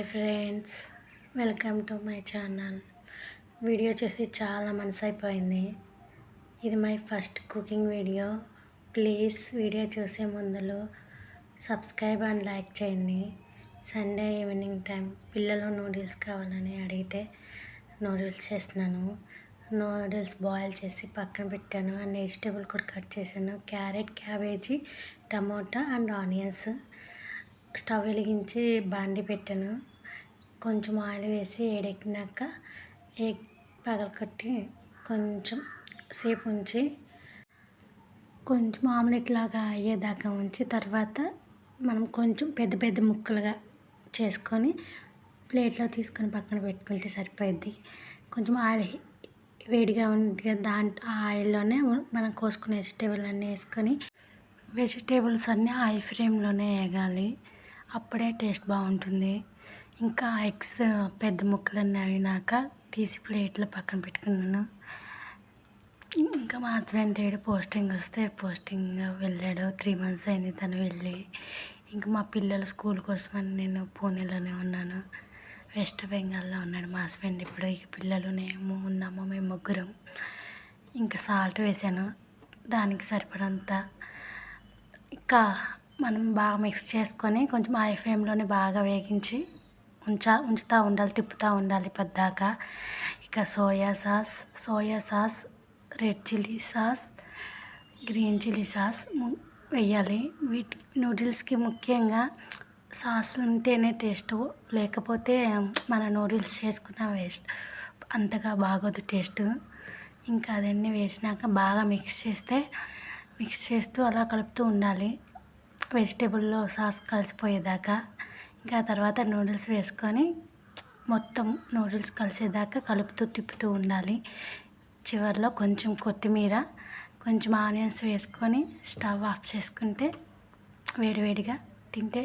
Hi friends, welcome to my channel. Video చేసి చాలా మనసు అయిపోయింది. ఇది my first cooking video. Please video చూసే ముందులో సబ్స్క్రైబ్ అండ్ లైక్ చేయండి. సండే ఈవినింగ్ టైం పిల్లలు నూడిల్స్ కావాలని అడిగితే నూడిల్స్ చేస్తున్నాను. నూడిల్స్ బాయిల్ చేసి పక్కన పెట్టాను అండ్ వెజిటేబుల్ కూడా కట్ చేశాను. Carrot, cabbage, tomato and onions. Stove వెలిగించి బాండి పెట్టాను. కొంచెం ఆయిల్ వేసి వేడెక్కినాక ఎగ్ పగలకొట్టి కొంచెం సేపు ఉంచి కొంచెం ఆమ్లెట్ లాగా అయ్యేదాకా ఉంచి తర్వాత మనం కొంచెం పెద్ద పెద్ద ముక్కలుగా చేసుకొని ప్లేట్లో తీసుకొని పక్కన పెట్టుకుంటే సరిపోద్ది. కొంచెం ఆయిల్ వేడిగా ఉంది కదా, దాంట్లో ఆయిల్లోనే మనం కోసుకునే వెజిటేబుల్ అన్నీ వేసుకొని వెజిటేబుల్స్ అన్నీ హై ఫ్లేమ్లోనే వేగాలి. అప్పుడే టేస్ట్ బాగుంటుంది. ఇంకా ఎగ్స్ పెద్ద ముక్కలన్నీ అయినాక తీసి ప్లేట్లో పక్కన పెట్టుకున్నాను. ఇంకా మా హస్బెండ్ పోస్టింగ్ వస్తే పోస్టింగ్ వెళ్ళాడు. 3 months అయింది తను వెళ్ళి. ఇంకా మా పిల్లల స్కూల్ కోసమని నేను పూణేలోనే ఉన్నాను. వెస్ట్ బెంగాల్లో ఉన్నాడు మా హస్బెండ్ ఇప్పుడు. ఇక పిల్లలు ఉన్నాము మేము ముగ్గురం. ఇంకా సాల్ట్ వేసాను దానికి సరిపడంత. ఇంకా మనం బాగా మిక్స్ చేసుకొని కొంచెం హై ఫ్లేమ్లోనే బాగా వేగించి ఉంచుతూ ఉండాలి, తిప్పుతూ ఉండాలి పద్దాకా. ఇక soya sauce, red chilli sauce, green chilli sauce వేయాలి. వీటి నూడిల్స్కి ముఖ్యంగా సాస్ ఉంటేనే టేస్ట్, లేకపోతే మన నూడిల్స్ చేసుకున్న వేస్ట్, అంతగా బాగోదు టేస్ట్. ఇంకా అదన్నీ వేసినాక బాగా మిక్స్ చేస్తూ అలా కలుపుతూ ఉండాలి వెజిటేబుల్లో సాస్ కలిసిపోయేదాకా. ఇంకా తర్వాత నూడిల్స్ వేసుకొని మొత్తం నూడిల్స్ కలిసేదాకా కలుపుతూ తిప్పుతూ ఉండాలి. చివరిలో కొంచెం కొత్తిమీర, కొంచెం ఆనియన్స్ వేసుకొని స్టవ్ ఆఫ్ చేసుకుంటే వేడివేడిగా తింటే